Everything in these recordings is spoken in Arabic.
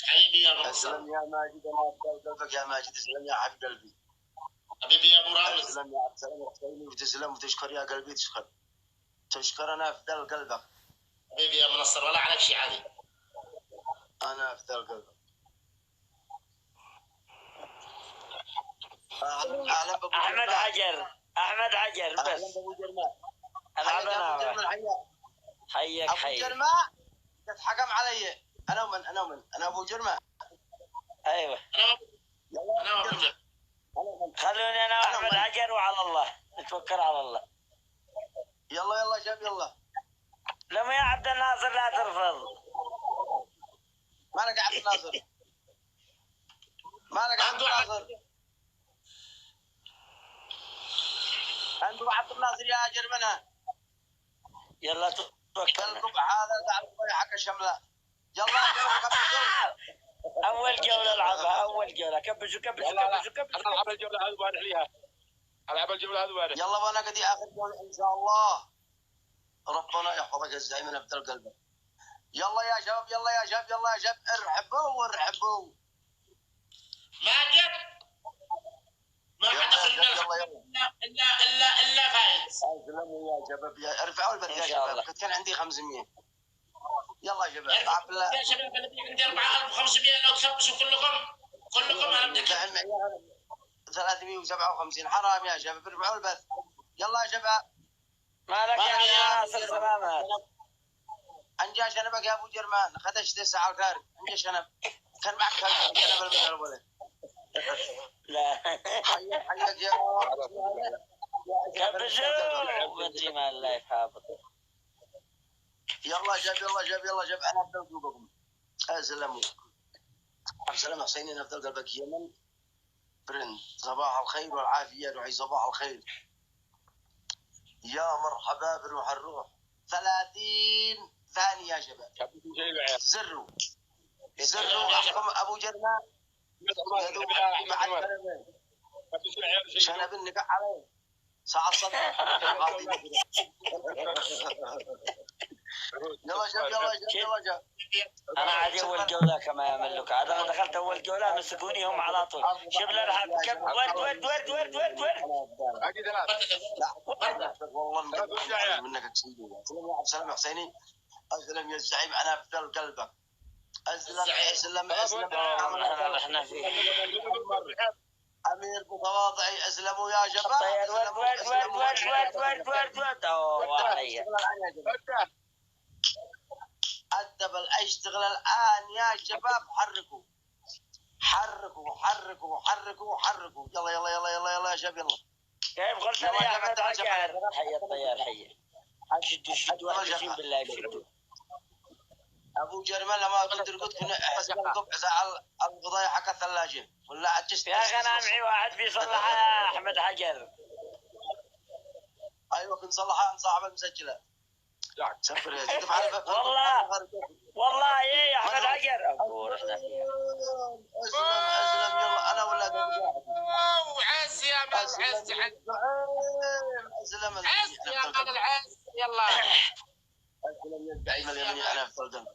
حبيبي يا ابو اسلم يا ماجد، انا افضل قلبك يا ماجد. اسلم يا حبيب قلبي. حبيبي يا ابو رامز. اسلم يا عبد السلام الحسيني، وتسلم وتشكر يا قلبي. تشكر. انا افضل قلبك حبيبي يا منصر، ولا عليك شيء عادي. انا افضل قلبك. احمد حجر بس. اهلا ابو جرماء. العب انا انا. حيك ابو جرماء تتحكم علي. انا ابو جرماء. ايوه انا ابو جرماء. خلوني انا واحمد حجر وعلى الله نتوكل على الله. يلا شاب يلا. لما يا عبد الناصر لا ترفض. مالك يا عبد الناصر؟ مالك يا عبد الناصر؟ عنده عبد الناصر يا جرمنا. يلا توكل. القبع هذا تعرف حق الشمله. يلا اول جوله العبها. اول جوله كبشوا. العب الجوله هذه وانا عليها. يلا وانا قدي اخر جوله ان شاء الله. ربنا يحفظك الزعيم من افضل قلبك. يلا يا شباب ارحبوا. ما حد الا فايز. اسلموا يا شباب. ارفعوا البث يا شباب. كان عندي 500. يلا يا شباب. يا شباب عندي 4500. لو تخبصوا كلكم انا بدي 357. حرام يا شباب. ارفعوا البث. يلا يا شباب. مالك يا ناصر سلامات. انجا شنبك يا ابو جرمان. خدشت الساعه الخارج. انجا شنب. كان معك شنب المثل ولا لا حياك يا كبشوا. بدري ما الله يحافظ. يلا شباب. انا افضل قلوبكم. اسلموا. عبد السلام حسيني. انا افضل قلبك. يمن برنت. صباح الخير والعافيه. روحي صباح الخير. يا مرحبا بروح الروح. 30 ثانيه يا شباب. زروا اخكم ابو جرمان. شنب النقع عليه ساعة الصباح. يلا شباب. انا عادي اول جوله كما يملك. عاد انا دخلت اول جوله مسكوني هم على طول. شوف الارهاب. ورد. والله منك تسيبه. اسلم يا عبد السلام حسيني. اسلم يا الزعيم. انا افضل قلبك. اسلم احنا فيه امير متواضعي. اسلموا يا شباب. ورد. اوه علي. الدبل اشتغل الان يا شباب. حركوا. يلا يا شباب. يلا كيف قلت لي يا احمد حجر؟ حي الطيار حي. شدوا اقسم بالله شدوا. ابو جرمال لما قلت كنا حسب القبع على القضايا حق الثلاجه ولا عجزت يا اخي انا معي واحد بيصلحها يا احمد حجر. ايوه كنت صلحها صاحب المسجله. سفر والله ايه يا احمد حجر. اقول احنا فيها. اسلم يلا. انا ولا عز يا مال عز. اسلم عز يا مال العز. يلا اسلم يا الزعيم اليمني. انا افضل قلب.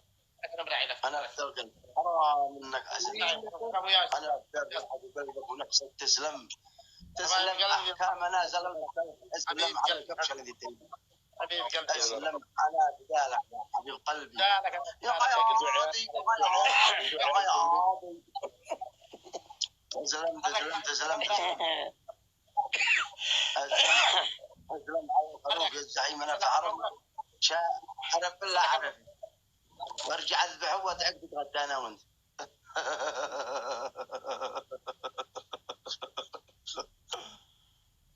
انا افضل قلب. حرام منك اسلم. انا افضل قلبك ونفسك. تسلم احكامنا زلمه. اسلم على الكبشه اللي تبي. حبيب قلبي. اسلم على بدالك يا حبيب قلبي. يا حياتي. تسلمت. اسلم على الخروف يا الزعيم. انا في عرب. عرف بالله عرفي. وارجع اذبحه واتعب تتغدى انا وانت.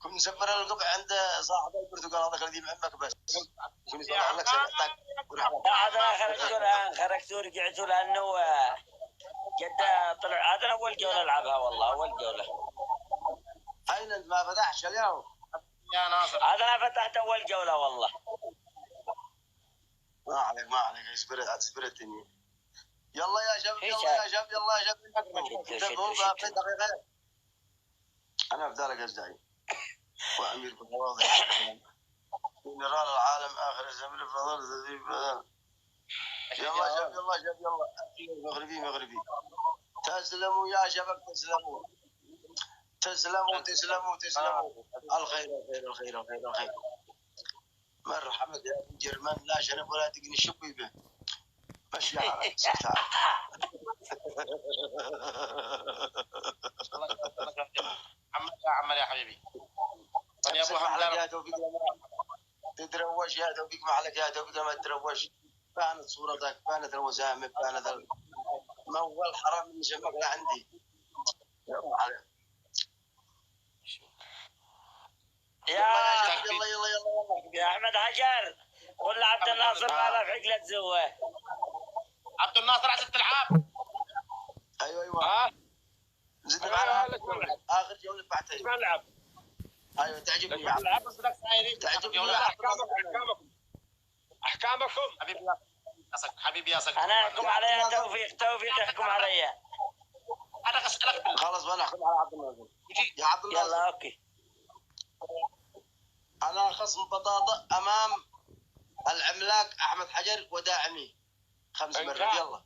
كنت مسفر القبع عند صاحب البرتقال هذا قديم عمك بس. كنت يصلح لك سنتك. هذا خرجتوا رجعتوا لانه جدة طلع. هذا اول جوله العبها والله. اول جوله. اين انت ما فتحش اليوم يا ناصر؟ هذا انا فتحت اول جوله والله. ما عليك اصبرتني. يلا يا شباب. دقيقة. انا في ذلك الزعيم وامير بالواضح. نرى العالم اخر زمن فضل ذي يلا شباب يلا شباب يلا مغربي تسلموا يا شباب تسلموا الخير مرحبا يا جرمان لا شنب ولا تقني شبي به مشي حالك عمر يا حبيبي يا ابو حمد يا توفيق تتروش يا توفيق محلك يا توفيق ما تتروش بانت صورتك بانت الوسامة بانت ما هو الحرام من شمك لعندي يا احمد حجر قول لعبد الناصر ما له في عقله زوه. عبد الناصر عزت العاب. ايوه زد اخر جوله بعتها ما نلعب. ايوه تعجبني نلعب بس لك سايرين تعجبني احكامكم حبيبي يا سك انا احكم عليها توفيق يحكم عليا. انا اسالك خلاص وانا احكم على عبد الناصر يا عبد الناصر. يلا اوكي انا خصم بطاطا امام العملاق احمد حجر وداعمي 5 مرات. يلا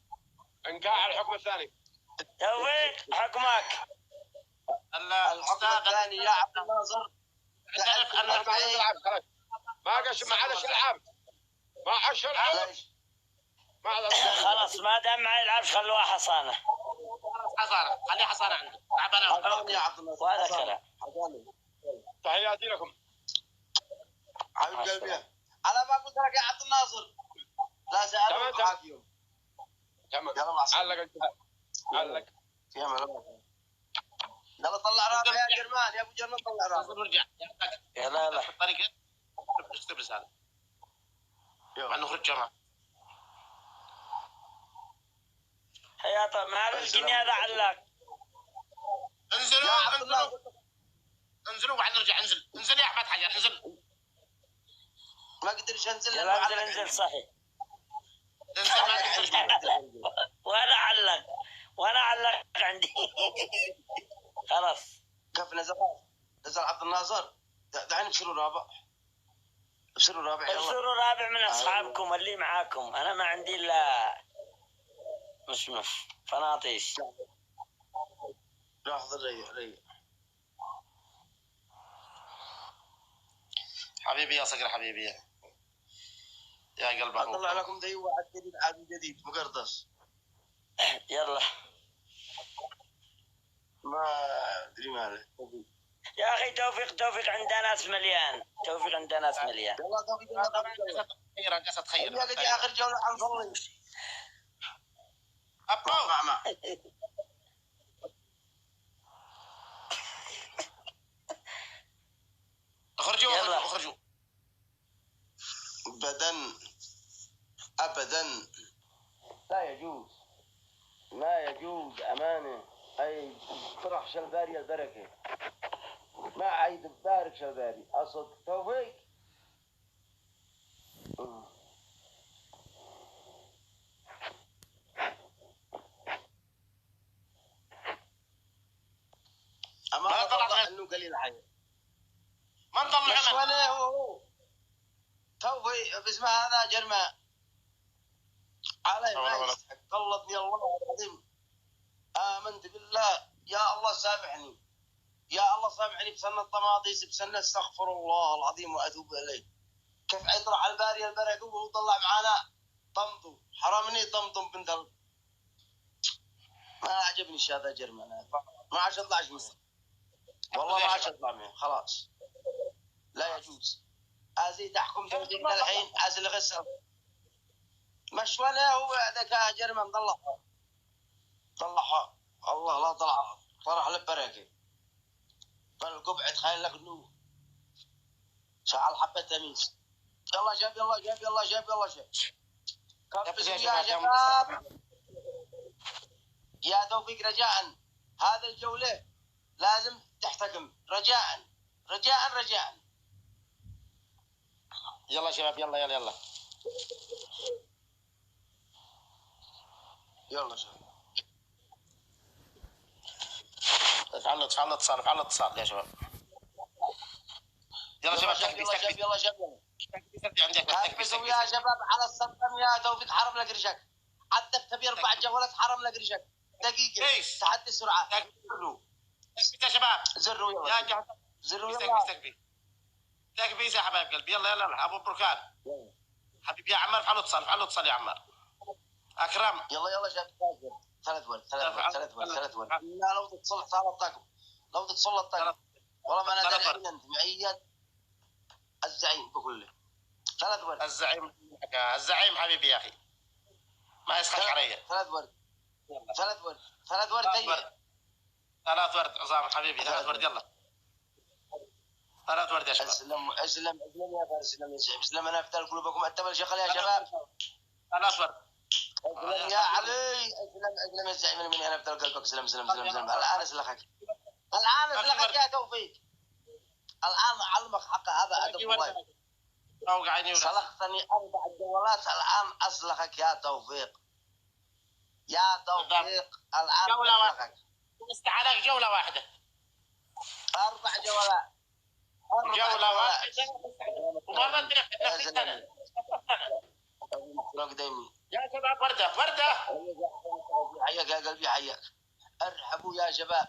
انقاع الحكم الثاني. توفيق حكمك. الحكم الثاني يا عبد الناصر تعرف انا ما قش ما عادش العاب ما عادش العاب خلاص ما دام ما يلعبش خلوها حصانه. خليه حصانه عنده. لعب انا يا عبد الناصر وهذا كلام. تحياتي لكم حبيب قلبي. انا ما قلت لك يا عبد الناصر لا سألوك حاكيهم. تمام يلا مع السلامه. علق انتهى علق يلا طلع رابع يا جرمان يا ابو جرمان طلع رابع. نرجع يلا في الطريق اكتب رساله نخرج جماعه. حياطه ما يمكن هذا علق. انزلوا وبعد نرجع. انزل يا احمد حجر انزل. ما قدرش انزل. يلا انزل صحيح. انزل وانا علق عندي. خلاص كيف نزل عبد الناصر. دعين ابشروا رابع ابشروا رابع من اصحابكم اللي معاكم. انا ما عندي الا مشمش فناطيش. لحظه ريح حبيبي يا صقر حبيبي يا قلب اخوك. اطلع لكم ذي واحد جديد عاد جديد مقرطس. يلا ما ادري ماله. يا اخي توفيق عندنا ناس مليان. يلا توفيق خير قصد خير يا اخر جوله حنصلي ابو مع اخرجوا ابدا لا يجوز امانه اي طرح شلباري البركه ما عيد بارك شلباري اصد توفيق. ما طلع انه قليل حي ما نطلع ولا هو توفيق باسمه هذا جرمه علي ما يستحق. طلتني الله العظيم آمنت بالله يا الله سامحني بسنة الطماطيس بسنة استغفر الله العظيم وأتوب إليه. كيف يطلع الباري البركة وهو طلع معانا طمطم حرمني طمطم بنت ما عجبني الشيء هذا جرمان. ما عاش اطلعش منه والله ما عاش اطلع منه خلاص لا يجوز. ازيد احكم توفيق الحين ازل غسل مش ولا هو ذكاء جرمان طلعها الله لا طرح للبركه بل قبعه خايل لك انه شعل حبه تميز. يلا شاب كبس يا شباب يا توفيق رجاء هذه الجوله لازم تحتكم رجاء. يلا شباب يلا شباب افعلوا اتصال يا شباب. يلا شباب يلا شباب عندك كبسوا يا شباب على الصدام يا توفيق، حرم لك رشك. عدت ب4 جولات، حرم لك رشك. دقيقة ليش؟ تحدي السرعة. يا شباب زروا يا يلا، جهاز زروا يلا. تكفي يا حبايب قلبي. يلا يلا ابو بركان حبيبي يا عمار، افعلوا اتصل يا عمار. اكرم يلا يلا شباب. 3 ورد. لا لو تتصل صار الطاقم، لو تتصل الطاقم والله ما انا داري انت معي الزعيم بكله. 3 ورد. الزعيم حبيبي يا اخي، ما يسخك علي. 3 ورد. 3 ورد. 3 ورد. 3 ورد عصام حبيبي. 3 ورد يلا. 3 ورد يا شباب. اسلم اسلم اسلم يا فارس، اسلم يا زعيم، اسلم. انا افتل قلوبكم اتبل شغل يا شباب. 3 ورد. اسلم يا علي، اسلم يا زعيم مني، انا افتل قلبك. اسلم اسلم اسلم اسلم. الان اسلخك، الان اسلخك يا توفيق. الان اعلمك حق هذا ادب الله. اوقعني سلختني 4 جولات، الان اسلخك يا توفيق. يا توفيق الان جولة اسلخك. واحدة. استعلك جولة واحدة. 4 جولات. جولة واحدة. ومرة نفس السنة. يا شباب وردة. حياك يا قلبي، حياك. ارحبوا يا شباب،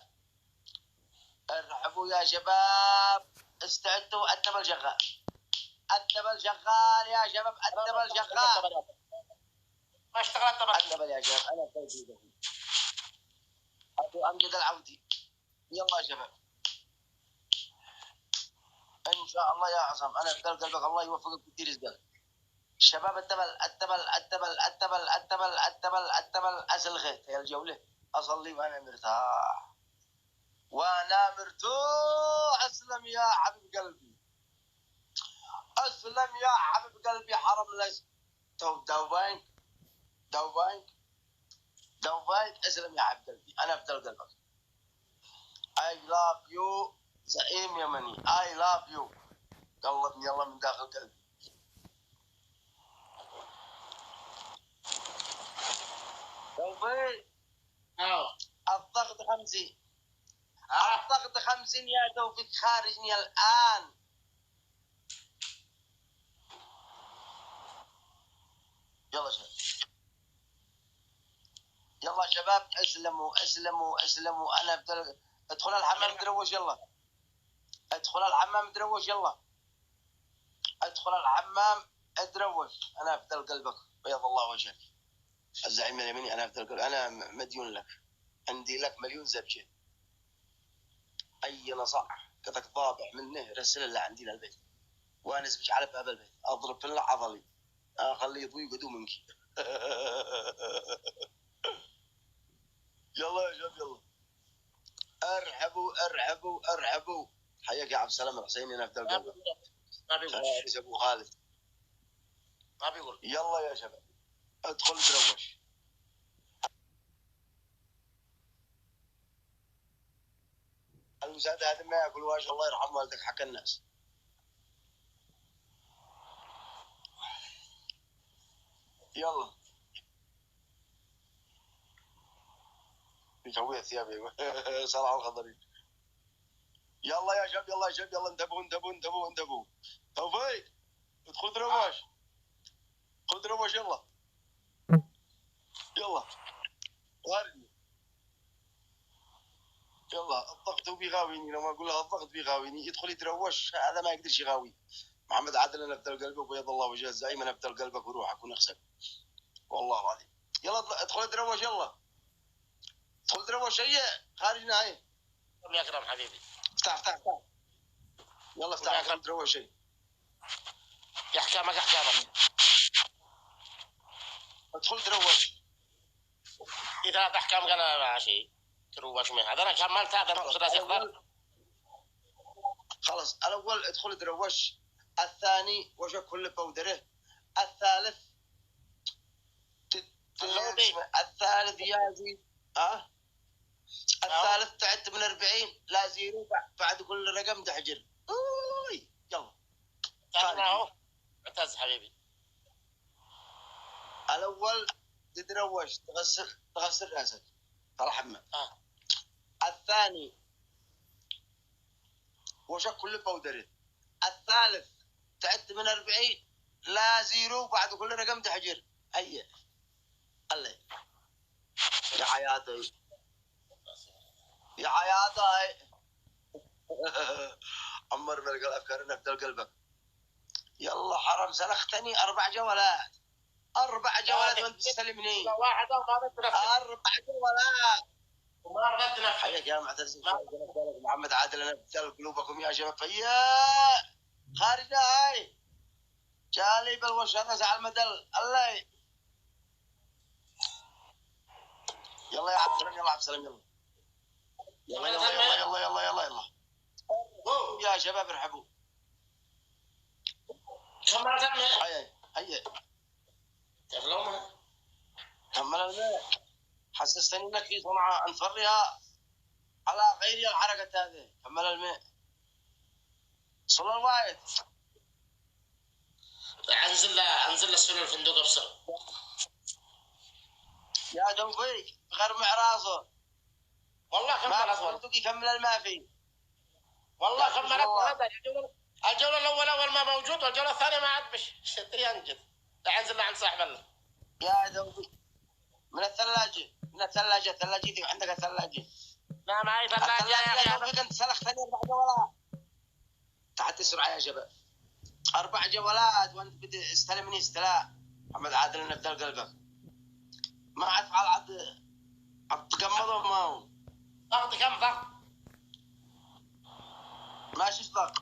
ارحبوا يا شباب. استعدوا. التبل شغال، التبل شغال يا شباب، التبل شغال. ما اشتغلت طبعا. التبل يا شباب. انا توفيق ابو امجد العودي. يلا يا شباب ان شاء الله يا عصام. انا افتل قلبك، الله يوفقك كثير رزقك. الشباب التبل اسلخت يا الجوله. اصلي وانا مرتاح، وانا مرتاح. اسلم يا حبيب قلبي، اسلم يا حبيب قلبي. حرم لك دوبانك دوبانك دوبانك. اسلم يا حبيب قلبي، انا افتل قلبك. I love you زعيم يمني. I love you. يلا من داخل قلبي. توفيق الضغط 50. الضغط 50 يا توفيق. خارجني الآن. يلا شباب، يلا شباب. اسلموا. انا ادخل الحمام تروش. يلا ادخل الحمام تروش. يلا ادخل الحمام اتروش. انا افدل قلبك، بيض الله وجهك. الزعيم اليمني، انا افدل قلبك. انا مديون لك، عندي لك مليون زبجه. اي نصح قطك ضابع منه رسل له عندي للبيت، وانا اسبج على باب البيت اضرب في عضلي، اخليه يضوي قدو منك. يلا يا شباب يلا. ارحبوا. حياك يا عبد السلام الحسيني. انا افدل قلبك. فارس ابو خالد. ما بيقول. يلا يا شباب ادخل تروش. المساعدة هذا ما ياكل واش، الله يرحم والدك حق الناس. يلا يسوي ثيابي. صلاح الخضري. يلا يا شباب يلا انتبهوا. توفيق ادخل تروش. ادخل تروش. يلا وارني. يلا الضغط بيغاويني، لما اقول له الضغط بيغاويني يدخل يتروش. هذا ما يقدرش يغاوي. محمد عادل انا ابتل قلبك وبيض الله وجهه الزعيم. انا ابتل قلبك وروحك ونغسل والله العظيم. يلا ادخل تروش. يلا ادخل تروش. هي خارجنا هاي. يا اكرم حبيبي افتح. يلا افتح. ادخل تروش. يا احكامك. ادخل تروش. في 3 احكام قال ماشي تروش من هذا. انا كملت هذا. خلاص الاول ادخل تروش. الثاني وش كل بودره. الثالث الثالث يا زيد. الثالث تعد من 40 لا زيرو بعد كل رقم تحجر. يلا اعتز حبيبي. الاول تتروش تغسل راسك ترى حمام. الثاني وش كل بودره. الثالث تعد من 40 لا زيرو بعد كل رقم تحجر. هيا الله يا حياتي يا حياتي. عمر ملك الافكار نفذ قلبك. يلا حرام سلختني 4 جولات 4 جولات وانت تستلمني. واحده وما بتنفذ 4 جولات وما رضيت تنفذ. حياك يا معتز محمد عادل. انا بدل قلوبكم يا شباب. فيا خارجه هاي جالي بالوشرة على المدل الله. يلا يا عبد السلام يلا عبد السلام يلا يلا يلا يلا يلا يلا يلا يلا يا شباب ارحبوا. كمل الماء. هيا هيا تفلومها. كمل الماء. حسستني انك في صنعاء انفرها على غير الحركة هذه. كمل الماء. صلى الوايد. انزل اسفل الفندق ابصر. يا توفيق غير معراصه. والله كمل ما اصبر. فندق يكمل ما في. والله يا كملت الله. هذا الجوله الاولى اول ما موجود والجوله الثانيه ما عاد بش ينجد. انزل عند صاحب الله. يا توفيق من الثلاجة من الثلاجة ثلاجتك عندك الثلاجة. لا معي ثلاجه يا الثلاجة يا اخي. توفيق انت سلختني 4 جولات. تحت السرعة يا شباب. 4 جولات وانت بدي استلمني استلاء. محمد عادل نفذ قلبك. ما عاد فعل عاد تقمضه ما هو. ضغط كم ضغط؟ ماشي ضغط.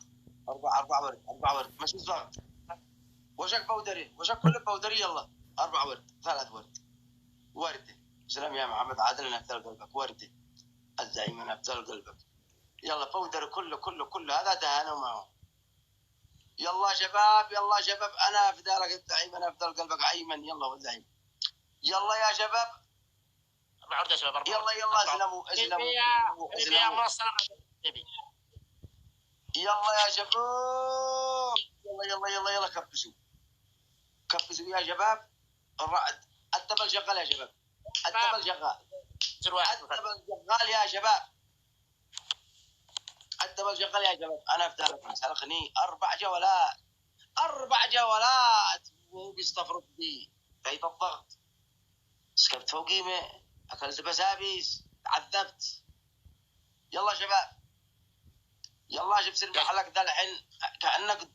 4 ورد 4 ورد ماشي ضغط. وشك بودري وشك كل بودري. يلا 4 ورد 3 ورد وردة. سلام يا محمد عادل نفذ قلبك. وردة الزعيم نفذ قلبك. يلا بودر كله هذا دهانه معه. يلا شباب يلا شباب انا فدالك الزعيم انا فدال قلبك ايمن. يلا الزعيم يلا يا شباب. 4 ورد يا شباب. يلا يلا اسلموا اسلموا يا منصر. يلا يا شباب يلا كبسوا يا شباب. الرعد الدبل شغال يا شباب. الدبل شغال. الدبل شغال يا شباب. الدبل شغال يا شباب. انا افتح سلخني 4 جولات 4 جولات وهو بيستفرد بي. كيف الضغط سكبت فوقيمه اكلت بسابيس عذبت. يلا شباب يلا شوف سير محلك ذا الحين كانك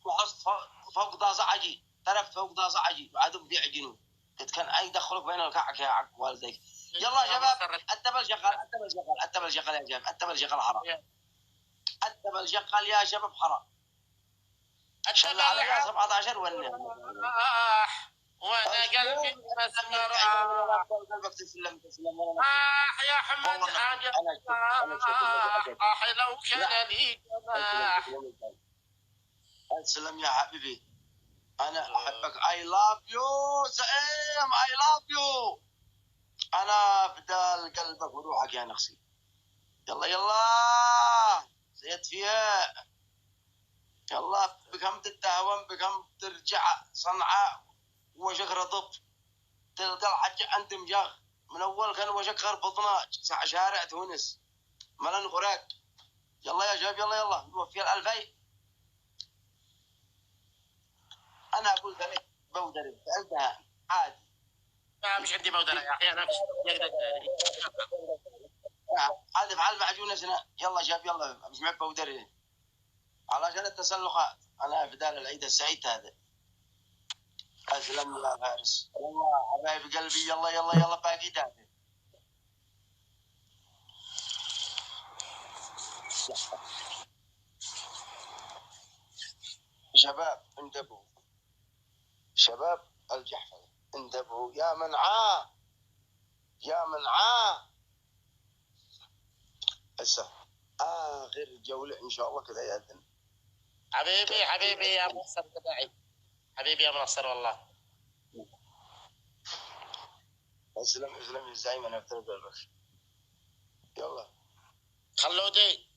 وحصت فوق ذا صعجي. ترفت فوق ذا صعجي وعدم بيعجنوا. قلت كان اي دخلك بين الكعك يا عق والديك. يلا شباب الدبل شغال الدبل شغال يا شباب. الدبل شغال حرام. الدبل شغال يا شباب حرام. شغال على 17 ولا وانا قلبي مسمر. قلبك تسلم يا حمد لو كان لي جناح. سلام يا حبيبي انا احبك. اي لاف يو زعيم اي لاف يو. انا بدال قلبك وروحك يا نخسي. يلا يلا زيت فيها. يلا بكم تتهون بكم ترجع صنعاء وشك رضب. تلقى الحج عند مجاغ من اول كان وشك خربطنا شارع تونس ملن غراق. يلا يا شباب يلا نوفي الألفين. انا اقول لك بودري سالتها عادي. مش عندي بودرة يا اخي انا يقدر هذا فعل معجون سنة. يلا شباب يلا مش معي بودري علشان التسلخات. انا بدال العيد السعيد هذا. اسلم يا فارس. يلا حبايب قلبي يلا باقي دافع. شباب انتبهوا شباب الجحفل انتبهوا يا منعاه يا منعاه. هسه اخر جوله ان شاء الله كذا يأذن. حبيبي يا منصر تبعي. حبيبي يا منصر والله. اسلم يا زعيم انا افترض قلبك. يلا خلودي